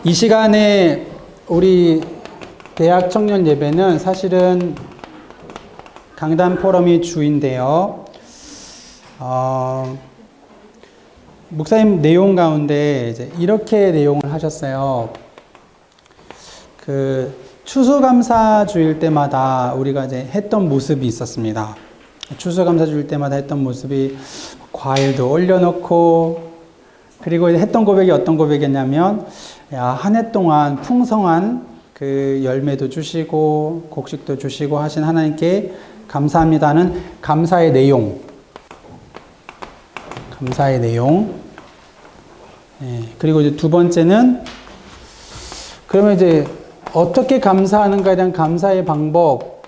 이 시간에 우리 대학 청년 예배는 사실은 강단 포럼이 주인데요. 목사님 내용 가운데 이제 이렇게 내용을 하셨어요. 그 추수감사주일 때마다 우리가 이제 했던 모습이 있었습니다. 추수감사주일 때마다 했던 모습이 과일도 올려놓고, 그리고 했던 고백이 어떤 고백이었냐면, 한 해 동안 풍성한 그 열매도 주시고 곡식도 주시고 하신 하나님께 감사합니다는 감사의 내용. 감사의 내용. 그리고 이제 두 번째는, 그러면 이제 어떻게 감사하는가에 대한 감사의 방법.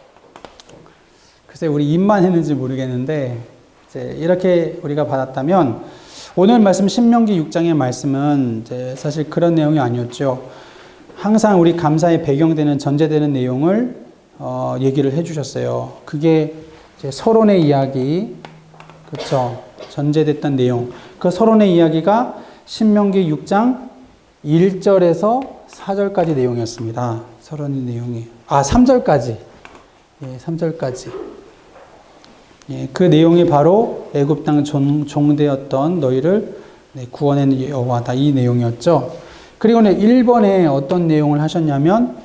글쎄, 우리 입만 했는지 모르겠는데, 이제 이렇게 우리가 받았다면, 오늘 말씀 신명기 6장의 말씀은 이제 사실 그런 내용이 아니었죠. 항상 우리 감사의 배경되는 전제되는 내용을 얘기를 해주셨어요. 그게 이제 서론의 이야기, 그렇죠? 전제됐던 내용. 그 서론의 이야기가 신명기 6장 1절에서 4절까지 내용이었습니다. 서론의 내용이. 3절까지. 3절까지. 그 내용이 바로 애굽 땅 종되었던 너희를 구원한 여호와다, 이 내용이었죠. 그리고 1번에 어떤 내용을 하셨냐면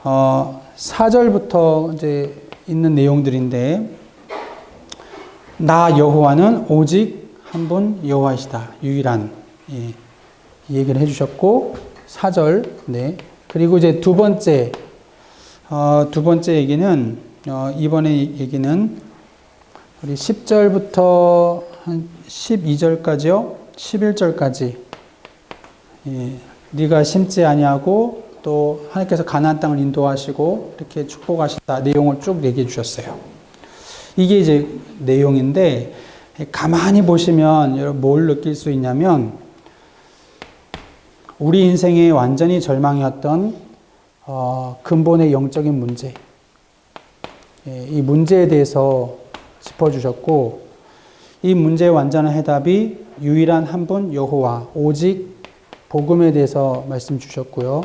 4절부터 이제 있는 내용들인데, 나 여호와는 오직 한 분 여호와이시다, 유일한, 이 얘기를 해주셨고, 4절. 그리고 이제 두 번째 얘기는 이번에 얘기는 우리 10절부터 한 12절까지요. 11절까지. 네가 심지 아니하고 또 하나님께서 가나안 땅을 인도하시고 이렇게 축복하시다, 내용을 쭉 얘기해 주셨어요. 이게 이제 내용인데, 가만히 보시면 여러분 뭘 느낄 수 있냐면, 우리 인생의 완전히 절망이었던 근본의 영적인 문제, 이 문제에 대해서 짚어주셨고, 이 문제의 완전한 해답이 유일한 한 분 여호와, 오직 복음에 대해서 말씀 주셨고요.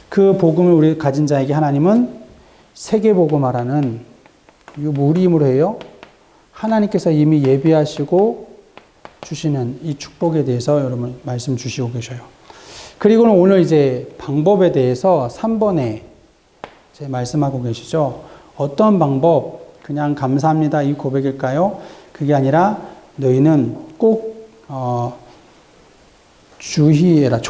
그 복음을 우리 가진 자에게 하나님은 세계복음화라는, 이거 뭐 우리 힘으로 해요? 하나님께서 이미 예비하시고 주시는 이 축복에 대해서 여러분 말씀 주시고 계셔요. 그리고는 오늘 이제 방법에 대해서 3번에 이제 말씀하고 계시죠. 어떤 방법? 그냥 감사합니다, 이 고백일까요? 그게 아니라 너희는 꼭 주의해라,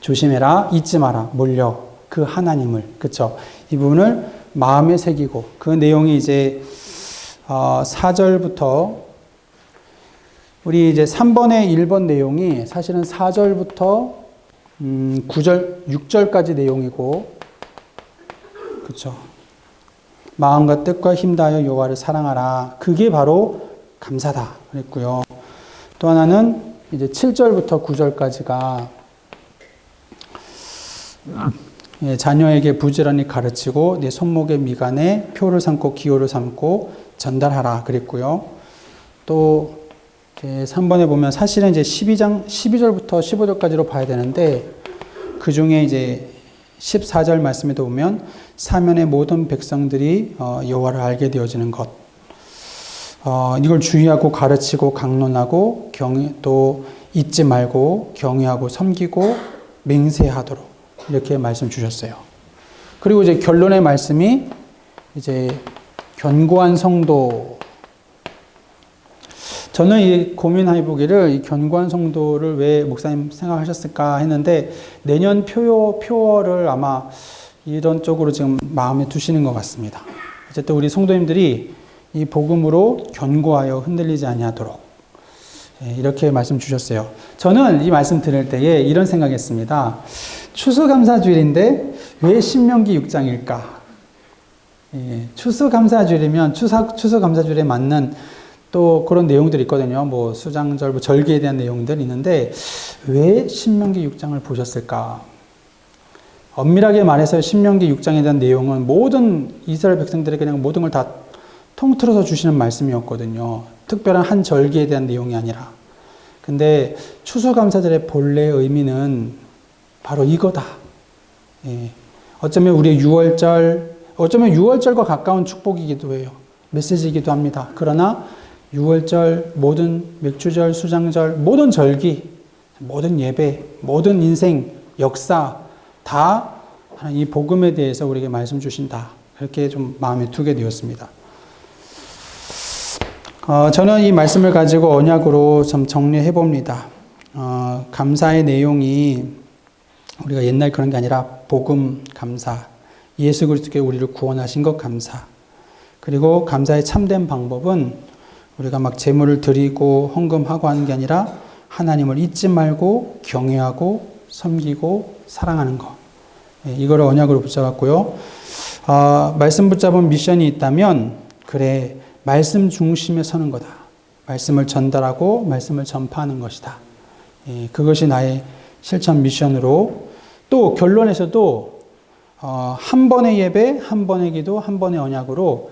조심해라, 잊지 마라, 몰려 그 하나님을, 그쵸? 이 부분을 마음에 새기고, 그 내용이 이제 4절부터, 우리 이제 3번의 1번 내용이 사실은 4절부터 9절, 6절까지 내용이고, 그쵸? 마음과 뜻과 힘 다하여 여호와를 사랑하라. 그게 바로 감사다 그랬고요. 또 하나는 이제 7절부터 9절까지가 자녀에게 부지런히 가르치고 내 손목의 미간에 표를 삼고 기호를 삼고 전달하라 그랬고요. 또 이제 3번에 보면 사실은 이제 12절부터 15절까지로 봐야 되는데, 그 중에 이제 14절 말씀에도 보면 사면의 모든 백성들이 여호와를 알게 되어지는 것, 이걸 주의하고 가르치고 강론하고 또 잊지 말고 경외하고 섬기고 맹세하도록, 이렇게 말씀 주셨어요. 그리고 이제 결론의 말씀이 이제 견고한 성도. 저는 이 고민해 보기를, 이 견고한 성도를 왜 목사님 생각하셨을까 했는데, 내년 표어를 아마 이런 쪽으로 지금 마음에 두시는 것 같습니다. 어쨌든 우리 성도님들이 이 복음으로 견고하여 흔들리지 아니하도록, 이렇게 말씀 주셨어요. 저는 이 말씀 들을 때에 이런 생각했습니다. 추수감사주일인데 왜 신명기 6장일까? 추수감사주일이면 추수감사주일에 맞는 또 그런 내용들이 있거든요. 뭐 수장절, 절기에 대한 내용들이 있는데 왜 신명기 6장을 보셨을까? 엄밀하게 말해서 신명기 6장에 대한 내용은 모든 이스라엘 백성들에게 그냥 모든 걸 다 통틀어서 주시는 말씀이었거든요. 특별한 한 절기에 대한 내용이 아니라. 근데 추수감사절의 본래 의미는 바로 이거다. 예. 어쩌면 우리의 6월절, 어쩌면 6월절과 가까운 축복이기도 해요. 메시지이기도 합니다. 그러나 6월절, 모든 맥주절, 수장절, 모든 절기, 모든 예배, 모든 인생, 역사 다 이 복음에 대해서 우리에게 말씀 주신다. 그렇게 좀 마음에 두게 되었습니다. 저는 이 말씀을 가지고 언약으로 좀 정리해 봅니다. 감사의 내용이 우리가 옛날 그런 게 아니라 복음 감사, 예수 그리스도께 우리를 구원하신 것 감사, 그리고 감사의 참된 방법은 우리가 막 제물을 드리고 헌금하고 하는 게 아니라 하나님을 잊지 말고 경외하고 섬기고 사랑하는 것. 이거를 언약으로 붙잡았고요. 말씀 붙잡은 미션이 있다면 그래 말씀 중심에 서는 거다. 말씀을 전달하고 말씀을 전파하는 것이다. 그것이 나의 실천 미션으로 또 결론에서도 한 번의 예배, 한 번의 기도, 한 번의 언약으로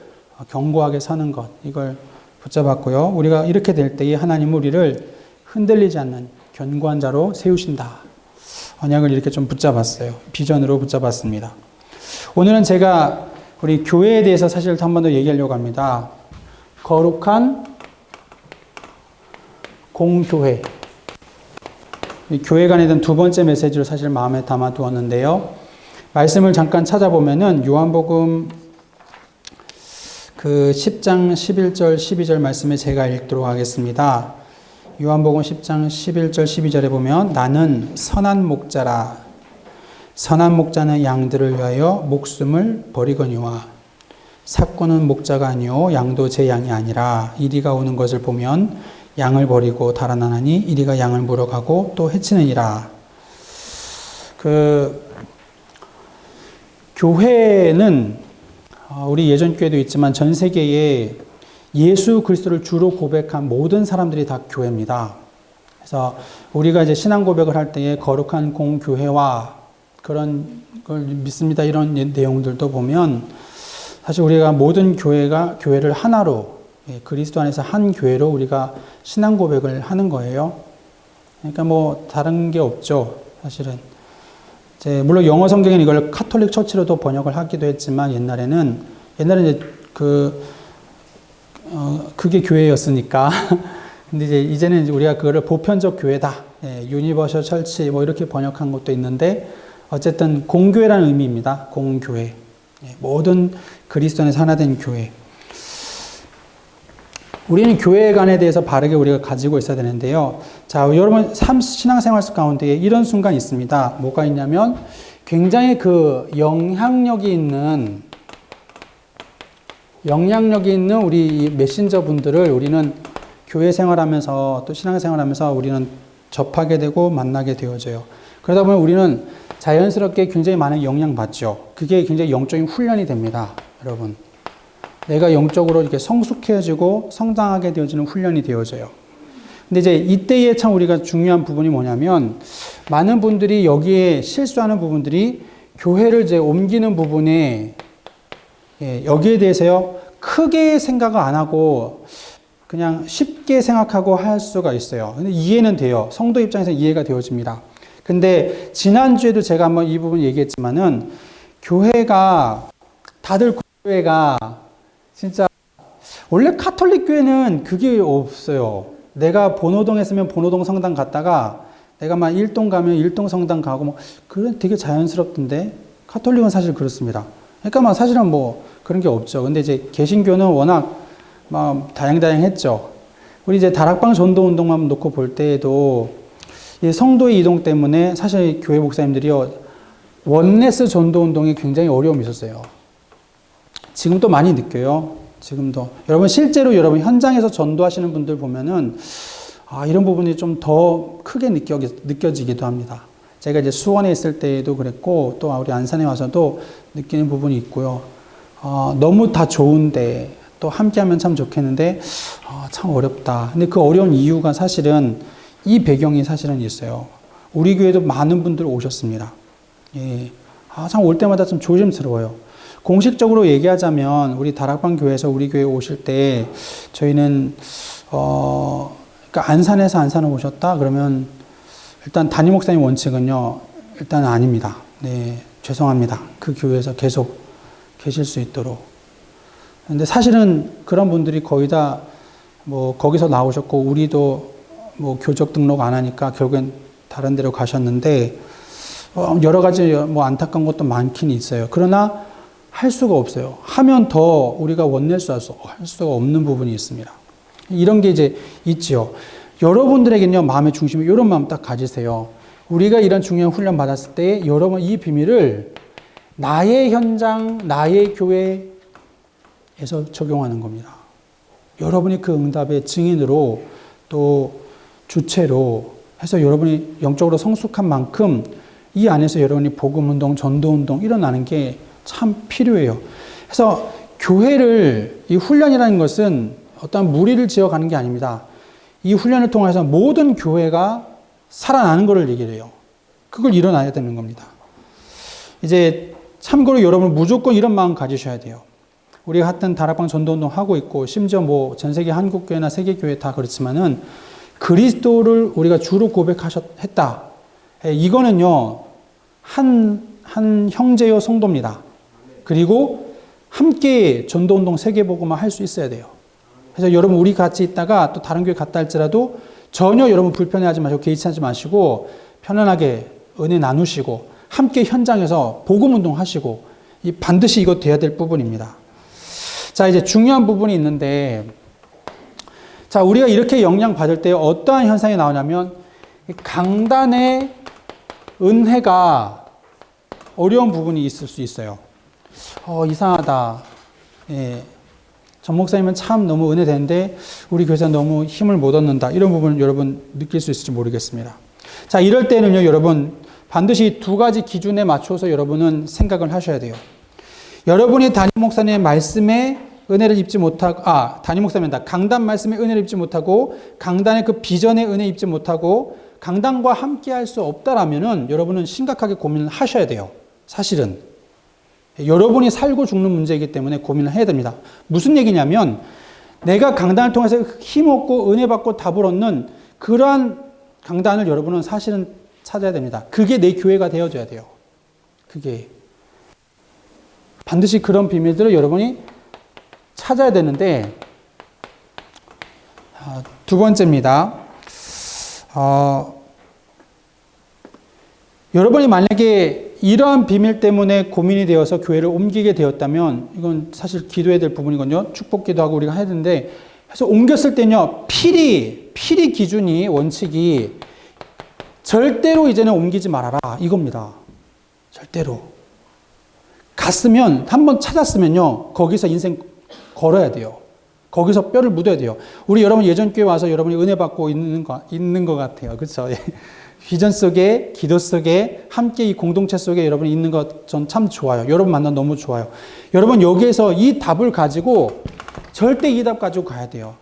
견고하게 서는 것. 이걸 붙잡았고요. 우리가 이렇게 될 때에 하나님은 우리를 흔들리지 않는 견고한 자로 세우신다. 언약을 이렇게 좀 붙잡았어요. 비전으로 붙잡았습니다. 오늘은 제가 우리 교회에 대해서 사실 한 번 더 얘기하려고 합니다. 거룩한 공교회. 교회 간에 대한 두 번째 메시지로 사실 마음에 담아 두었는데요. 말씀을 잠깐 찾아보면은 요한복음 그 10장 11절 12절 말씀에 제가 읽도록 하겠습니다. 요한복음 10장 11절 12절에 보면 나는 선한 목자라 선한 목자는 양들을 위하여 목숨을 버리거니와 삭구는 목자가 아니요 양도 제 양이 아니라 이리가 오는 것을 보면 양을 버리고 달아나니 이리가 양을 물어가고 또 해치느니라. 교회는 우리 예전 교회도 있지만 전 세계에 예수 그리스도를 주로 고백한 모든 사람들이 다 교회입니다. 그래서 우리가 이제 신앙 고백을 할 때에 거룩한 공교회와 그런 걸 믿습니다. 이런 내용들도 보면 사실 우리가 모든 교회를 하나로 그리스도 안에서 한 교회로 우리가 신앙 고백을 하는 거예요. 그러니까 뭐 다른 게 없죠. 사실은 이제 물론 영어 성경에는 이걸 카톨릭 처치로도 번역을 하기도 했지만 옛날에는 이제 그게 교회였으니까. 근데 이제는 우리가 그거를 보편적 교회다. 유니버셜 철치 뭐 이렇게 번역한 것도 있는데 어쨌든 공교회라는 의미입니다. 공교회. 모든 그리스도 안에서 하나 된 교회. 우리는 교회관에 대해서 바르게 우리가 가지고 있어야 되는데요. 자, 여러분 신앙생활 가운데 이런 순간이 있습니다. 뭐가 있냐면 굉장히 그 영향력이 있는 우리 메신저 분들을 우리는 교회 생활하면서 또 신앙생활하면서 우리는 접하게 되고 만나게 되어져요. 그러다 보면 우리는 자연스럽게 굉장히 많은 영향 받죠. 그게 굉장히 영적인 훈련이 됩니다. 여러분. 내가 영적으로 이렇게 성숙해지고 성장하게 되어지는 훈련이 되어져요. 근데 이제 이때에 참 우리가 중요한 부분이 뭐냐면 많은 분들이 여기에 실수하는 부분들이 교회를 이제 옮기는 부분에 여기에 대해서요 크게 생각을 안 하고 그냥 쉽게 생각하고 할 수가 있어요. 근데 이해는 돼요. 성도 입장에서 이해가 되어집니다. 근데 지난주에도 제가 한번 이 부분 얘기했지만은 다들 교회가 진짜 원래 카톨릭 교회는 그게 없어요. 내가 본호동 했으면 본호동 성당 갔다가 내가 막 일동 가면 일동 성당 가고 뭐 그런 되게 자연스럽던데 카톨릭은 사실 그렇습니다. 그러니까 막 사실은 뭐 그런 게 없죠. 근데 이제 개신교는 워낙 막 다양했죠. 우리 이제 다락방 전도 운동만 놓고 볼 때에도 이 성도의 이동 때문에 사실 교회 목사님들이요 원네스 전도 운동이 굉장히 어려움이 있었어요. 지금도 많이 느껴요. 지금도 여러분 실제로 여러분 현장에서 전도하시는 분들 보면은 이런 부분이 좀 더 크게 느껴지기도 합니다. 제가 이제 수원에 있을 때에도 그랬고 또 우리 안산에 와서도 느끼는 부분이 있고요. 너무 다 좋은데 또 함께하면 참 좋겠는데 참 어렵다. 근데 그 어려운 이유가 사실은 이 배경이 사실은 있어요. 우리 교회도 많은 분들 오셨습니다. 예. 참 올 때마다 좀 조심스러워요. 공식적으로 얘기하자면 우리 다락방 교회에서 우리 교회 오실 때 저희는 그러니까 안산에서 안산을 오셨다? 그러면 일단 담임 목사님 원칙은요, 일단 아닙니다. 네, 죄송합니다. 그 교회에서 계속 계실 수 있도록. 근데 사실은 그런 분들이 거의 다 뭐 거기서 나오셨고, 우리도 뭐 교적 등록 안 하니까 결국엔 다른 데로 가셨는데, 여러 가지 뭐 안타까운 것도 많긴 있어요. 그러나 할 수가 없어요. 하면 더 우리가 원낼 할 수가 없는 부분이 있습니다. 이런 게 이제 있지요. 여러분들에게는요, 마음의 중심에 이런 마음 딱 가지세요. 우리가 이런 중요한 훈련 받았을 때 여러분 이 비밀을 나의 현장, 나의 교회에서 적용하는 겁니다. 여러분이 그 응답의 증인으로 또 주체로 해서 여러분이 영적으로 성숙한 만큼 이 안에서 여러분이 복음운동, 전도운동 일어나는 게 참 필요해요. 그래서 교회를, 이 훈련이라는 것은 어떤 무리를 지어가는 게 아닙니다. 이 훈련을 통해서 모든 교회가 살아나는 것을 얘기를 해요. 그걸 일어나야 되는 겁니다. 이제 참고로 여러분 무조건 이런 마음 가지셔야 돼요. 우리가 하여튼 다락방 전도운동 하고 있고, 심지어 뭐 전 세계 한국교회나 세계교회 다 그렇지만은 그리스도를 우리가 주로 고백했다. 이거는요, 한 형제요 성도입니다. 그리고 함께 전도운동 세계복음화 할 수 있어야 돼요. 그래서 여러분 우리 같이 있다가 또 다른 교회 갔다 할지라도 전혀 여러분 불편해하지 마시고 개의치하지 마시고 편안하게 은혜 나누시고 함께 현장에서 복음운동 하시고 반드시 이거 돼야 될 부분입니다. 자, 이제 중요한 부분이 있는데, 자, 우리가 이렇게 영향 받을 때 어떠한 현상이 나오냐면 강단의 은혜가 어려운 부분이 있을 수 있어요. 이상하다. 예. 전 목사님은 참 너무 은혜되는데 우리 교회에서 너무 힘을 못 얻는다. 이런 부분을 여러분 느낄 수 있을지 모르겠습니다. 자, 이럴 때는요, 여러분 반드시 두 가지 기준에 맞춰서 여러분은 생각을 하셔야 돼요. 여러분이 담임 목사님의 말씀에 은혜를 입지 못하고, 담임 목사님이다. 강단 말씀에 은혜를 입지 못하고, 강단의 그 비전에 은혜 입지 못하고, 강단과 함께 할 수 없다라면은 여러분은 심각하게 고민을 하셔야 돼요. 사실은. 여러분이 살고 죽는 문제이기 때문에 고민을 해야 됩니다. 무슨 얘기냐면, 내가 강단을 통해서 힘없고 은혜 받고 답을 얻는 그러한 강단을 여러분은 사실은 찾아야 됩니다. 그게 내 교회가 되어줘야 돼요. 그게. 반드시 그런 비밀들을 여러분이 찾아야 되는데, 두 번째입니다. 여러분이 만약에 이러한 비밀 때문에 고민이 되어서 교회를 옮기게 되었다면, 이건 사실 기도해야 될 부분이거든요. 축복 기도하고 우리가 해야 되는데, 그래서 옮겼을 때는요, 필히 기준이, 원칙이 절대로 이제는 옮기지 말아라. 이겁니다. 절대로. 갔으면, 한번 찾았으면요, 거기서 인생 걸어야 돼요. 거기서 뼈를 묻어야 돼요. 우리 여러분 예전 교회 와서 여러분이 은혜 받고 있는 것 같아요. 그렇죠? 비전 속에, 기도 속에, 함께 이 공동체 속에 여러분이 있는 것 전 참 좋아요. 여러분 만나 너무 좋아요. 여러분 여기에서 이 답을 가지고 절대 이 답 가지고 가야 돼요.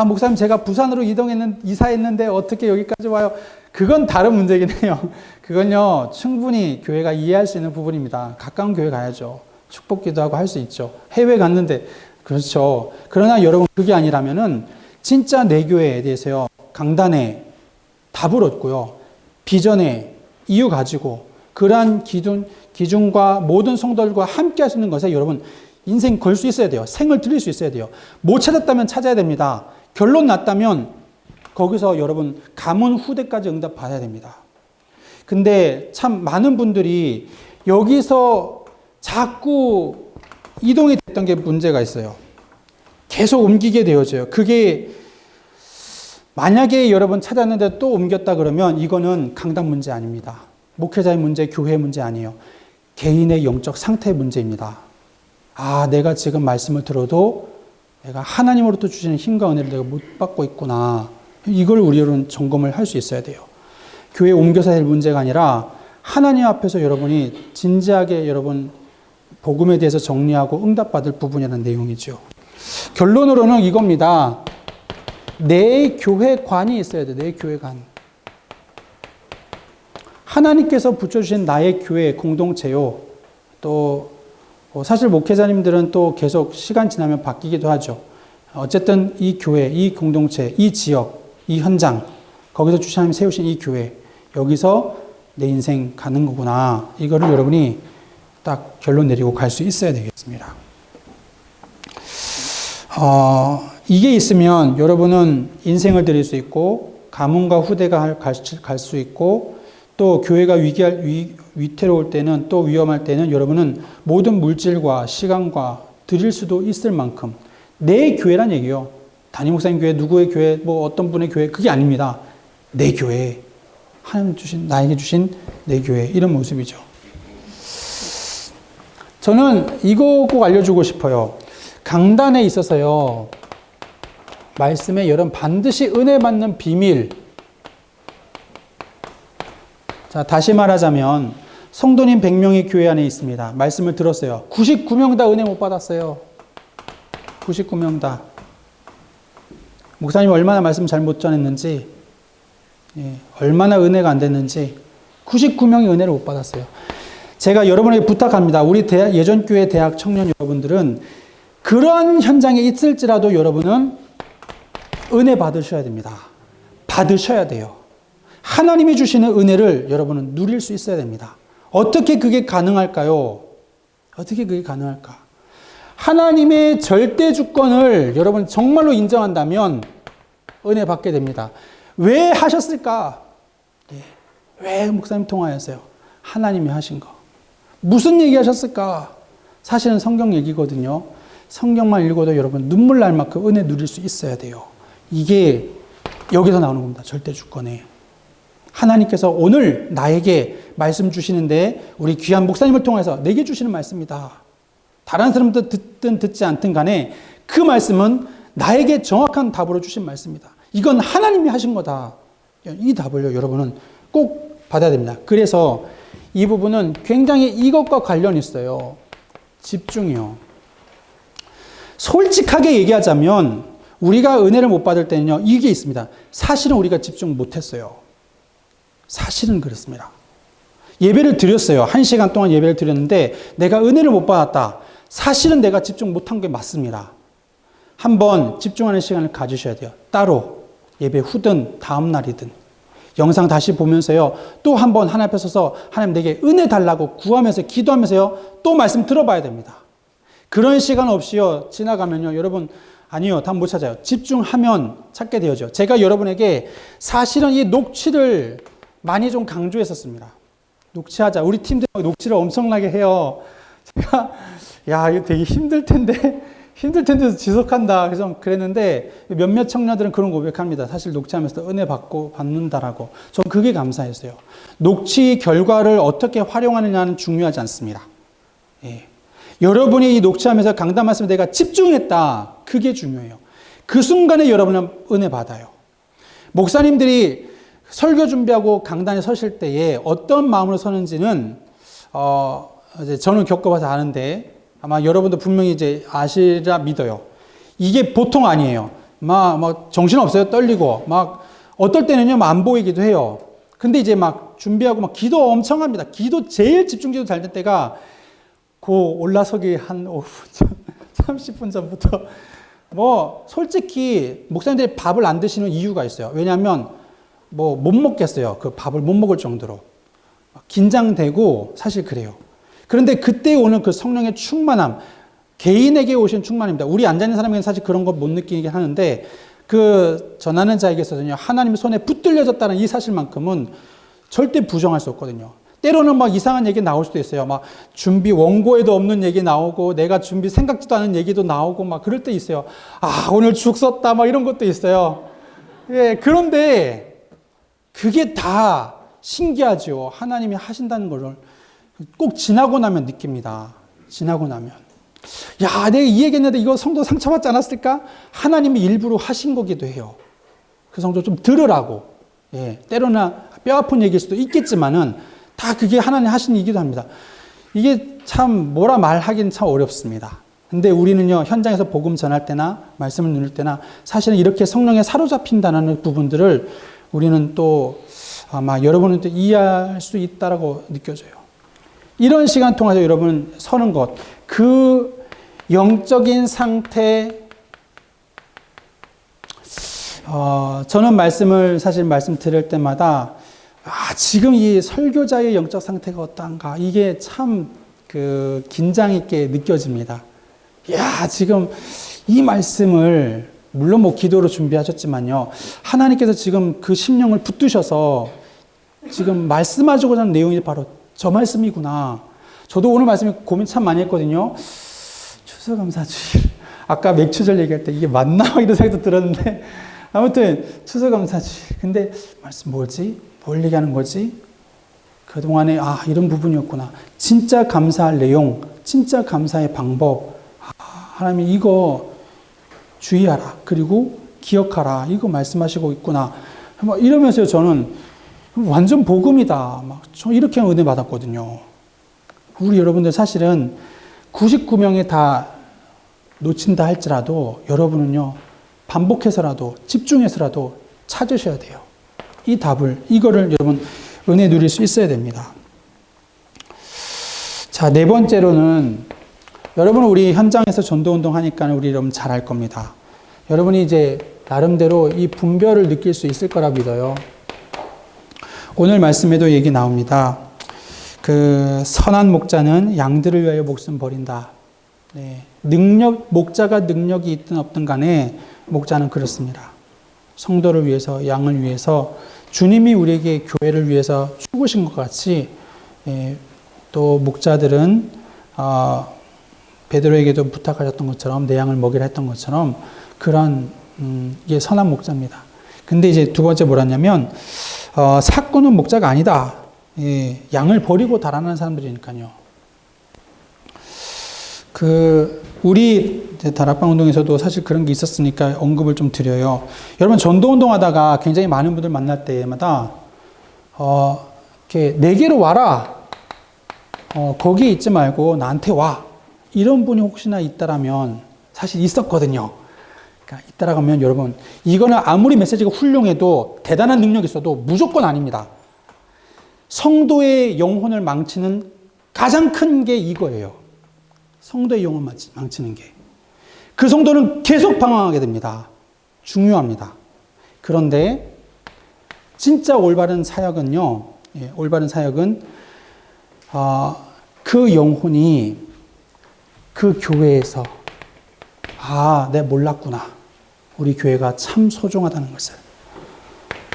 목사님 제가 부산으로 이사했는데 어떻게 여기까지 와요? 그건 다른 문제긴 해요. 그건요, 충분히 교회가 이해할 수 있는 부분입니다. 가까운 교회 가야죠. 축복 기도하고 할 수 있죠. 해외 갔는데, 그렇죠. 그러나 여러분 그게 아니라면은 진짜 내 교회에 대해서요, 강단에 답을 얻고요, 비전에 이유 가지고 그러한 기준과 모든 성도들과 함께 할 수 있는 것에 여러분 인생 걸 수 있어야 돼요. 생을 드릴 수 있어야 돼요. 못 찾았다면 찾아야 됩니다. 결론 났다면 거기서 여러분 가문 후대까지 응답 받아야 됩니다. 근데 참 많은 분들이 여기서 자꾸 이동이 됐던 게 문제가 있어요. 계속 옮기게 되어져요. 그게 만약에 여러분 찾았는데 또 옮겼다 그러면 이거는 강단 문제 아닙니다. 목회자의 문제, 교회의 문제 아니에요. 개인의 영적 상태의 문제입니다. 내가 지금 말씀을 들어도 내가 하나님으로부터 주시는 힘과 은혜를 내가 못 받고 있구나. 이걸 우리는 점검을 할 수 있어야 돼요. 교회에 옮겨서 할 문제가 아니라 하나님 앞에서 여러분이 진지하게 여러분 복음에 대해서 정리하고 응답받을 부분이라는 내용이죠. 결론으로는 이겁니다. 내 교회관이 있어야 돼. 내 교회관. 하나님께서 붙여주신 나의 교회 공동체요. 또 사실 목회자님들은 또 계속 시간 지나면 바뀌기도 하죠. 어쨌든 이 교회, 이 공동체, 이 지역, 이 현장, 거기서 주신 하나님 세우신 이 교회, 여기서 내 인생 가는 거구나. 이거를 여러분이 딱 결론 내리고 갈 수 있어야 되겠습니다. 이게 있으면 여러분은 인생을 드릴 수 있고, 가문과 후대가 갈 수 있고, 또 교회가 위태로울 때는, 또 위험할 때는 여러분은 모든 물질과 시간과 드릴 수도 있을 만큼, 내 교회란 얘기요. 담임 목사님 교회, 누구의 교회, 뭐 어떤 분의 교회, 그게 아닙니다. 내 교회. 하나님 주신, 나에게 주신 내 교회. 이런 모습이죠. 저는 이거 꼭 알려주고 싶어요. 강단에 있어서요, 말씀에 여러분 반드시 은혜 받는 비밀. 자, 다시 말하자면, 성도님 100명이 교회 안에 있습니다. 말씀을 들었어요. 99명 다 은혜 못 받았어요. 99명 다. 목사님이 얼마나 말씀 잘못 전했는지, 얼마나 은혜가 안 됐는지, 99명이 은혜를 못 받았어요. 제가 여러분에게 부탁합니다. 우리 예전 교회 대학 청년 여러분들은 그런 현장에 있을지라도 여러분은 은혜 받으셔야 됩니다. 받으셔야 돼요. 하나님이 주시는 은혜를 여러분은 누릴 수 있어야 됩니다. 어떻게 그게 가능할까요? 어떻게 그게 가능할까? 하나님의 절대 주권을 여러분 정말로 인정한다면 은혜 받게 됩니다. 왜 하셨을까? 왜 목사님 통화하셨어요? 하나님이 하신 거. 무슨 얘기 하셨을까? 사실은 성경 얘기거든요. 성경만 읽어도 여러분 눈물 날 만큼 은혜 누릴 수 있어야 돼요. 이게 여기서 나오는 겁니다. 절대 주권에. 하나님께서 오늘 나에게 말씀 주시는데 우리 귀한 목사님을 통해서 내게 주시는 말씀이다. 다른 사람도 듣든 듣지 않든 간에 그 말씀은 나에게 정확한 답으로 주신 말씀이다. 이건 하나님이 하신 거다. 이 답을 여러분은 꼭 받아야 됩니다. 그래서 이 부분은 굉장히 이것과 관련이 있어요. 집중이요. 솔직하게 얘기하자면 우리가 은혜를 못 받을 때는요, 이게 있습니다. 사실은 우리가 집중 못했어요. 사실은 그렇습니다. 예배를 드렸어요. 1시간 동안 예배를 드렸는데 내가 은혜를 못 받았다. 사실은 내가 집중 못한 게 맞습니다. 한번 집중하는 시간을 가지셔야 돼요. 따로 예배 후든 다음 날이든 영상 다시 보면서요. 또 한번 하나님 앞에 서서 하나님 내게 은혜 달라고 구하면서 기도하면서요. 또 말씀 들어봐야 됩니다. 그런 시간 없이요. 지나가면요. 여러분 아니요. 답 못 찾아요. 집중하면 찾게 되어죠. 제가 여러분에게 사실은 이 녹취를 많이 좀 강조했었습니다. 녹취하자. 우리 팀들 녹취를 엄청나게 해요. 제가 야 이거 되게 힘들 텐데 지속한다. 그래서 그랬는데 몇몇 청년들은 그런 고백합니다. 사실 녹취하면서 은혜 받는다라고. 전 그게 감사했어요. 녹취 결과를 어떻게 활용하느냐는 중요하지 않습니다. 예. 여러분이 이 녹취하면서 강단 말씀에 내가 집중했다. 그게 중요해요. 그 순간에 여러분은 은혜 받아요. 목사님들이 설교 준비하고 강단에 서실 때에 어떤 마음으로 서는지는 이제 저는 겪어봐서 아는데 아마 여러분도 분명히 이제 아시라 믿어요. 이게 보통 아니에요. 막 정신없어요. 떨리고 막 어떨 때는요 안 보이기도 해요. 근데 이제 막 준비하고 막 기도 엄청 합니다. 기도 제일 집중기도 잘 될 때가 그 올라서기 한 5분 전, 30분 전부터 뭐 솔직히 목사님들이 밥을 안 드시는 이유가 있어요. 왜냐하면 뭐 못 먹겠어요. 그 밥을 못 먹을 정도로 긴장되고 사실 그래요. 그런데 그때 오는 그 성령의 충만함, 개인에게 오신 충만입니다. 우리 앉아 있는 사람에게는 사실 그런 거 못 느끼게 하는데 그 전하는 자에게서는요 하나님의 손에 붙들려졌다는 이 사실만큼은 절대 부정할 수 없거든요. 때로는 막 이상한 얘기 나올 수도 있어요. 막 준비 원고에도 없는 얘기 나오고 내가 준비 생각지도 않은 얘기도 나오고 막 그럴 때 있어요. 아 오늘 죽 썼다 막 이런 것도 있어요. 예, 그런데 그게 다 신기하죠. 하나님이 하신다는 것을 꼭 지나고 나면 느낍니다. 지나고 나면 야 내가 이 얘기했는데 이거 성도 상처받지 않았을까? 하나님이 일부러 하신 거기도 해요. 그 성도 좀 들으라고. 예, 때로는 뼈 아픈 얘기일 수도 있겠지만은 다 그게 하나님 하신 일이기도 합니다. 이게 참 뭐라 말하기는 참 어렵습니다. 근데 우리는요 현장에서 복음 전할 때나 말씀을 누릴 때나 사실은 이렇게 성령에 사로잡힌다는 부분들을 우리는 또 아마 여러분은 또 이해할 수 있다라고 느껴져요. 이런 시간 통해서 여러분 서는 것, 그 영적인 상태, 저는 사실 말씀 드릴 때마다, 지금 이 설교자의 영적 상태가 어떠한가, 이게 참 긴장 있게 느껴집니다. 지금 이 말씀을, 물론 뭐 기도로 준비하셨지만요, 하나님께서 지금 그 심령을 붙드셔서 지금 말씀하시고자 하는 내용이 바로 저 말씀이구나. 저도 오늘 말씀에 고민 참 많이 했거든요. 추수감사주일. 아까 맥주절 얘기할 때 이게 맞나? 이런 생각도 들었는데, 아무튼 추수감사주일. 근데 말씀 뭐지? 뭘 얘기하는 거지? 그동안에 이런 부분이었구나. 진짜 감사할 내용, 진짜 감사의 방법. 하나님이 이거 주의하라. 그리고 기억하라. 이거 말씀하시고 있구나. 이러면서 저는 완전 복음이다. 저 이렇게 은혜 받았거든요. 우리 여러분들 사실은 99명이 다 놓친다 할지라도 여러분은요, 반복해서라도 집중해서라도 찾으셔야 돼요. 이 답을, 이거를 여러분 은혜 누릴 수 있어야 됩니다. 자, 네 번째로는 여러분, 우리 현장에서 전도운동 하니까 우리 여러분 잘 알 겁니다. 여러분이 이제 나름대로 이 분별을 느낄 수 있을 거라 믿어요. 오늘 말씀에도 얘기 나옵니다. 선한 목자는 양들을 위하여 목숨 버린다. 네. 목자가 능력이 있든 없든 간에 목자는 그렇습니다. 성도를 위해서, 양을 위해서, 주님이 우리에게 교회를 위해서 죽으신 것 같이, 또 목자들은 베드로에게도 부탁하셨던 것처럼, 내 양을 먹이라 했던 것처럼 그런 이게 선한 목자입니다. 근데 이제 두 번째 뭐라냐면, 사꾼은 목자가 아니다. 양을 버리고 달아나는 사람들이니까요. 우리 다락방 운동에서도 사실 그런 게 있었으니까 언급을 좀 드려요. 여러분, 전도 운동하다가 굉장히 많은 분들 만날 때마다, 이렇게 내게로 와라. 거기에 있지 말고 나한테 와. 이런 분이 혹시나 있다라면, 사실 있었거든요. 그러니까 있다라고 하면 여러분, 이거는 아무리 메시지가 훌륭해도 대단한 능력이 있어도 무조건 아닙니다. 성도의 영혼을 망치는 가장 큰 게 이거예요. 성도의 영혼을 망치는 게. 그 성도는 계속 방황하게 됩니다. 중요합니다. 그런데 진짜 올바른 사역은요, 올바른 사역은 그 영혼이 그 교회에서 내가 몰랐구나. 우리 교회가 참 소중하다는 것을.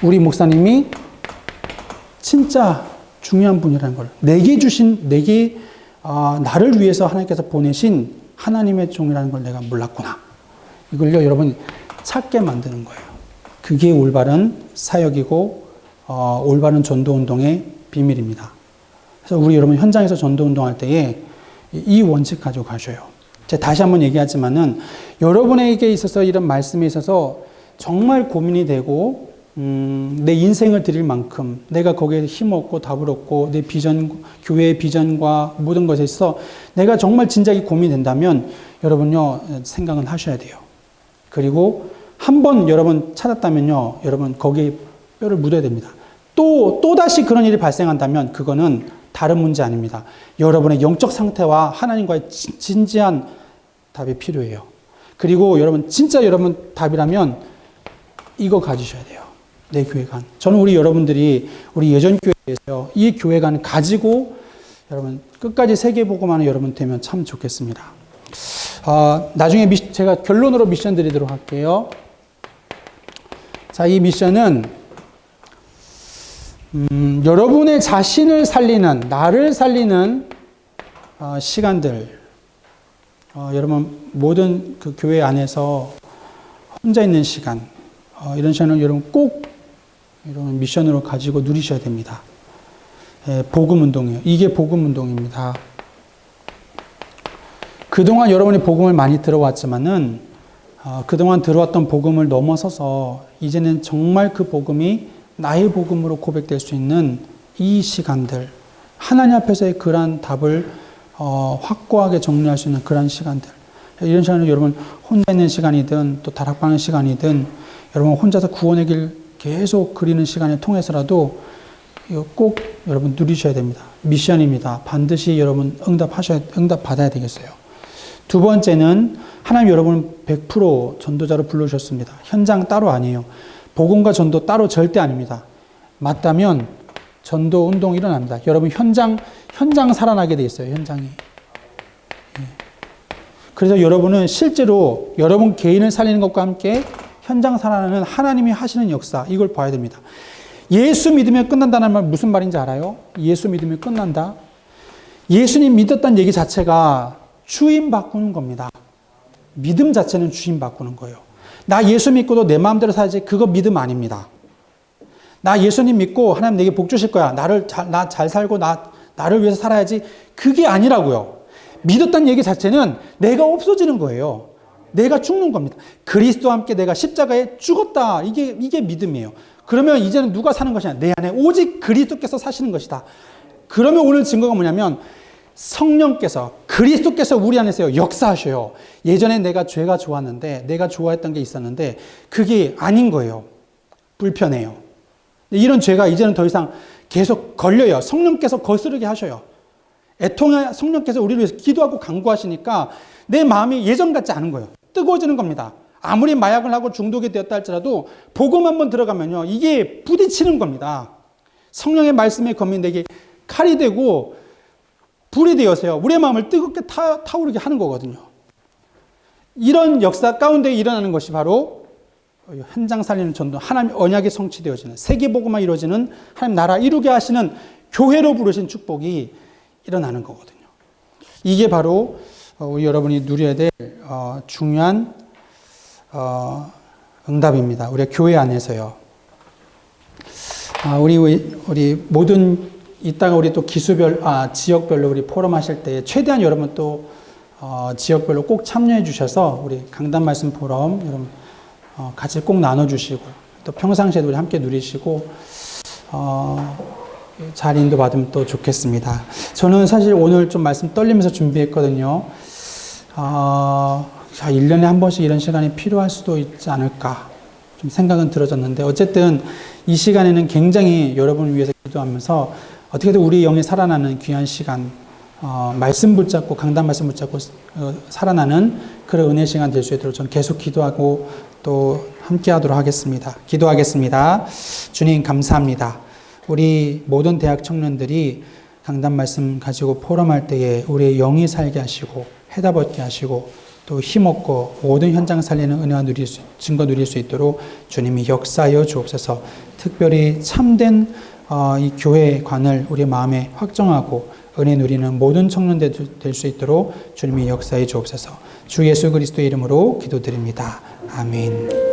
우리 목사님이 진짜 중요한 분이라는 걸. 나를 위해서 하나님께서 보내신 하나님의 종이라는 걸 내가 몰랐구나. 이걸요, 여러분 찾게 만드는 거예요. 그게 올바른 사역이고, 올바른 전도운동의 비밀입니다. 그래서 우리 여러분 현장에서 전도운동할 때에 이 원칙 가지고 가셔요. 제가 다시 한번 얘기하지만은, 여러분에게 있어서 이런 말씀에 있어서 정말 고민이 되고, 내 인생을 드릴 만큼 내가 거기에 힘없고 답을 얻고 내 비전, 교회의 비전과 모든 것에 있어 내가 정말 진작에 고민된다면 여러분요, 생각은 하셔야 돼요. 그리고 한번 여러분 찾았다면요, 여러분 거기에 뼈를 묻어야 됩니다. 또다시 그런 일이 발생한다면 그거는 다른 문제 아닙니다. 여러분의 영적 상태와 하나님과의 진지한 답이 필요해요. 그리고 여러분 진짜 여러분 답이라면 이거 가지셔야 돼요. 내 교회관. 저는 우리 여러분들이 우리 예전교회에서 이 교회관 가지고 여러분 끝까지 세계복음하는 여러분 되면 참 좋겠습니다. 나중에 제가 결론으로 미션 드리도록 할게요. 자, 이 미션은 여러분의 자신을 살리는, 나를 살리는 시간들, 여러분 모든 그 교회 안에서 혼자 있는 시간, 이런 시간을 여러분 꼭 이런 미션으로 가지고 누리셔야 됩니다. 복음 운동이에요. 이게 복음 운동입니다. 그동안 여러분이 복음을 많이 들어왔지만은, 그동안 들어왔던 복음을 넘어서서 이제는 정말 그 복음이 나의 복음으로 고백될 수 있는 이 시간들, 하나님 앞에서의 그러한 답을 확고하게 정리할 수 있는 그런 시간들, 이런 시간을 여러분 혼자 있는 시간이든 또 다락방의 시간이든 여러분 혼자서 구원의 길 계속 그리는 시간을 통해서라도 꼭 여러분 누리셔야 됩니다. 미션입니다. 반드시 여러분 응답 받아야 되겠어요. 두 번째는 하나님 여러분을 100% 전도자로 불러주셨습니다. 현장 따로 아니에요. 복음과 전도 따로 절대 아닙니다. 맞다면 전도 운동이 일어납니다. 여러분 현장 살아나게 돼 있어요. 현장이. 그래서 여러분은 실제로 여러분 개인을 살리는 것과 함께 현장 살아나는 하나님이 하시는 역사, 이걸 봐야 됩니다. 예수 믿으면 끝난다는 말 무슨 말인지 알아요? 예수 믿으면 끝난다. 예수님 믿었다는 얘기 자체가 주임 바꾸는 겁니다. 믿음 자체는 주임 바꾸는 거예요. 나 예수 믿고도 내 마음대로 살지, 그거 믿음 아닙니다. 나 예수님 믿고 하나님 내게 복 주실 거야. 나 잘 살고 나를 위해서 살아야지. 그게 아니라고요. 믿었다는 얘기 자체는 내가 없어지는 거예요. 내가 죽는 겁니다. 그리스도와 함께 내가 십자가에 죽었다. 이게 믿음이에요. 그러면 이제는 누가 사는 것이 아니라 내 안에 오직 그리스도께서 사시는 것이다. 그러면 오늘 증거가 뭐냐면 성령께서, 그리스도께서 우리 안에서 역사하셔요. 예전에 내가 죄가 좋았는데, 내가 좋아했던 게 있었는데 그게 아닌 거예요. 불편해요. 이런 죄가 이제는 더 이상 계속 걸려요. 성령께서 거스르게 하셔요. 애통의 성령께서 우리를 위해서 기도하고 간구하시니까 내 마음이 예전 같지 않은 거예요. 뜨거워지는 겁니다. 아무리 마약을 하고 중독이 되었다 할지라도 복음 한번 들어가면요, 이게 부딪히는 겁니다. 성령의 말씀에 검인 내게 칼이 되고 불이 되어서요, 우리의 마음을 뜨겁게 타오르게 하는 거거든요. 이런 역사 가운데 일어나는 것이 바로 현장 살리는 전도, 하나님 언약이 성취되어지는, 세계복음화 이루어지는, 하나님 나라 이루게 하시는 교회로 부르신 축복이 일어나는 거거든요. 이게 바로 여러분이 누려야 될 중요한 응답입니다. 우리가 교회 안에서요. 우리 모든 이따가 우리 또 기수별, 지역별로 우리 포럼 하실 때 최대한 여러분 또 지역별로 꼭 참여해 주셔서 우리 강단 말씀 포럼 여러분 같이 꼭 나눠주시고 또 평상시에도 우리 함께 누리시고 잘 인도받으면 또 좋겠습니다. 저는 사실 오늘 좀 말씀 떨리면서 준비했거든요. 1년에 한 번씩 이런 시간이 필요할 수도 있지 않을까 좀 생각은 들어졌는데, 어쨌든 이 시간에는 굉장히 여러분을 위해서 기도하면서 어떻게든 우리 영이 살아나는 귀한 시간, 말씀 붙잡고 강단 말씀 붙잡고 살아나는 그런 은혜 시간 될 수 있도록 저는 계속 기도하고 또 함께 하도록 하겠습니다. 기도하겠습니다. 주님 감사합니다. 우리 모든 대학 청년들이 강단 말씀 가지고 포럼할 때에 우리의 영이 살게 하시고 해답 얻게 하시고 또 힘없고 모든 현장 살리는 은혜와 증거 누릴 수 있도록 주님이 역사하여 주옵소서. 특별히 참된 이 교회관을 우리 마음에 확정하고 은혜 누리는 모든 청년들 될 수 있도록 주님이 역사해 주옵소서. 주 예수 그리스도의 이름으로 기도드립니다. 아멘.